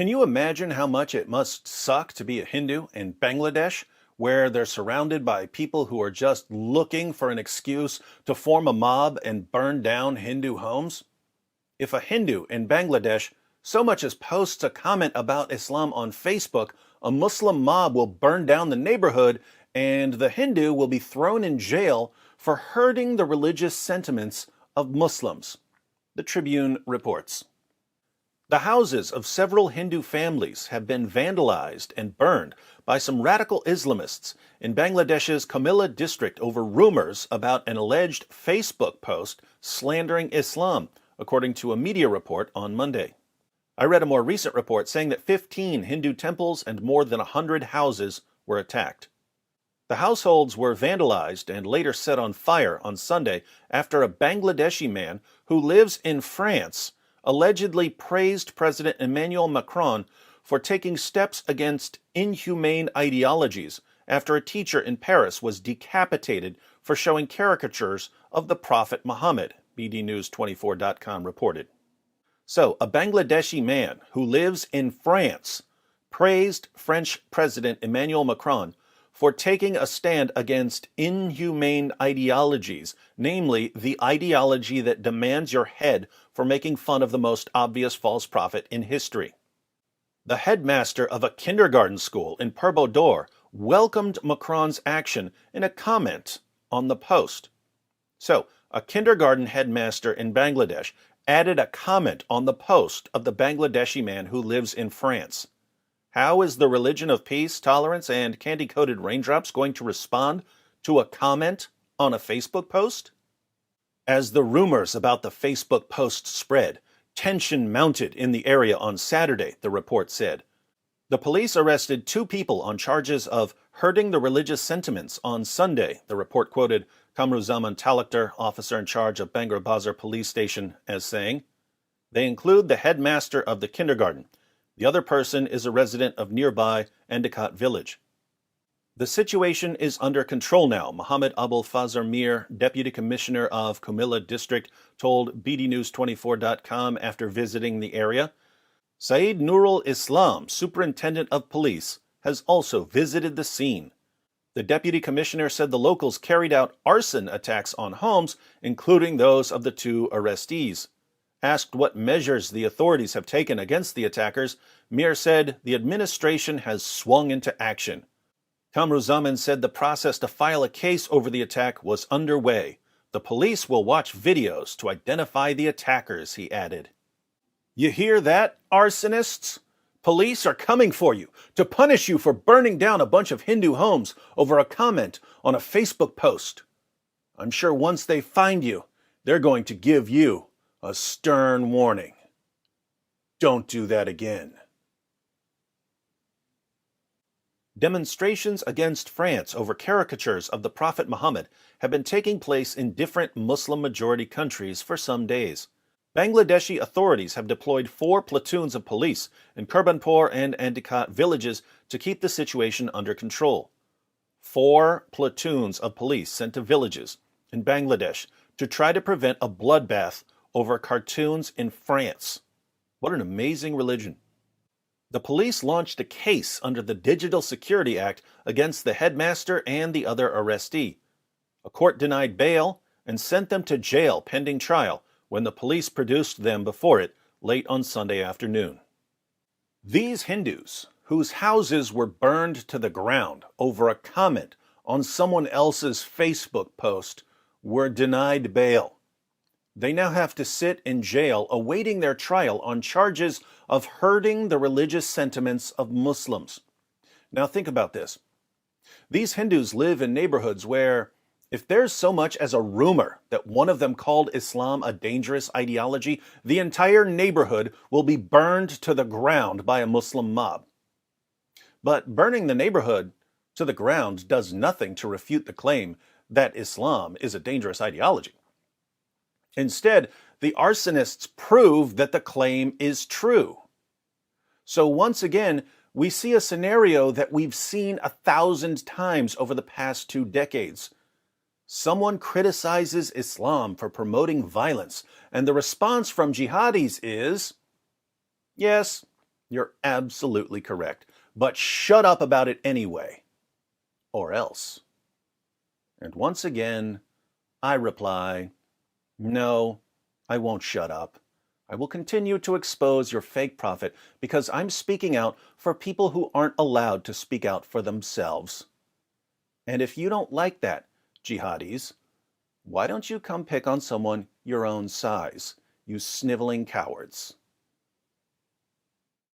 Can you imagine how much it must suck to be a Hindu in Bangladesh, where they're surrounded by people who are just looking for an excuse to form a mob and burn down Hindu homes? If a Hindu in Bangladesh so much as posts a comment about Islam on Facebook, a Muslim mob will burn down the neighborhood and the Hindu will be thrown in jail for hurting the religious sentiments of Muslims. The Tribune reports. The houses of several Hindu families have been vandalized and burned by some radical Islamists in Bangladesh's Comilla district over rumors about an alleged Facebook post slandering Islam, according to a media report on Monday. I read a more recent report saying that 15 Hindu temples and more than 100 houses were attacked. The households were vandalized and later set on fire on Sunday after a Bangladeshi man who lives in France allegedly praised President Emmanuel Macron for taking steps against inhumane ideologies after a teacher in Paris was decapitated for showing caricatures of the Prophet Muhammad, BDNews24.com reported. So, a Bangladeshi man who lives in France praised French President Emmanuel Macron for taking a stand against inhumane ideologies, namely the ideology that demands your head for making fun of the most obvious false prophet in history. The headmaster of a kindergarten school in Purbodor welcomed Macron's action in a comment on the post. So, a kindergarten headmaster in Bangladesh added a comment on the post of the Bangladeshi man who lives in France. How is the religion of peace, tolerance, and candy-coated raindrops going to respond to a comment on a Facebook post? As the rumors about the Facebook post spread, tension mounted in the area on Saturday, the report said. The police arrested 2 people on charges of hurting the religious sentiments on Sunday, the report quoted Kamruzaman Talukdar, officer in charge of Bangor Bazar police station, as saying. They include the headmaster of the kindergarten. The other person is a resident of nearby Endicott village. The situation is under control now, Mohammed Abul Fazar Mir, Deputy Commissioner of Comilla District, told BDNews24.com after visiting the area. Saeed Nurul Islam, Superintendent of Police, has also visited the scene. The Deputy Commissioner said the locals carried out arson attacks on homes, including those of the 2 arrestees. Asked what measures the authorities have taken against the attackers, Mir said the administration has swung into action. Kamruzaman said the process to file a case over the attack was underway. The police will watch videos to identify the attackers, he added. You hear that, arsonists? Police are coming for you to punish you for burning down a bunch of Hindu homes over a comment on a Facebook post. I'm sure once they find you, they're going to give you a stern warning. Don't do that again. Demonstrations against France over caricatures of the Prophet Muhammad have been taking place in different Muslim-majority countries for some days. Bangladeshi authorities have deployed 4 platoons of police in Kurbanpur and Endicott villages to keep the situation under control. 4 platoons of police sent to villages in Bangladesh to try to prevent a bloodbath over cartoons in France. What an amazing religion. The police launched a case under the Digital Security Act against the headmaster and the other arrestee. A court denied bail and sent them to jail pending trial when the police produced them before it late on Sunday afternoon. These Hindus, whose houses were burned to the ground over a comment on someone else's Facebook post, were denied bail. They now have to sit in jail awaiting their trial on charges of hurting the religious sentiments of Muslims. Now think about this. These Hindus live in neighborhoods where, if there's so much as a rumor that one of them called Islam a dangerous ideology, the entire neighborhood will be burned to the ground by a Muslim mob. But burning the neighborhood to the ground does nothing to refute the claim that Islam is a dangerous ideology. Instead, the arsonists prove that the claim is true. So once again, we see a scenario that we've seen 1,000 times over the past 2 decades. Someone criticizes Islam for promoting violence, and the response from jihadis is, yes, You're absolutely correct. But shut up about it anyway. Or else. And once again, I reply, no, I won't shut up. I will continue to expose your fake prophet because I'm speaking out for people who aren't allowed to speak out for themselves. And if you don't like that, jihadis, why don't you come pick on someone your own size, you sniveling cowards?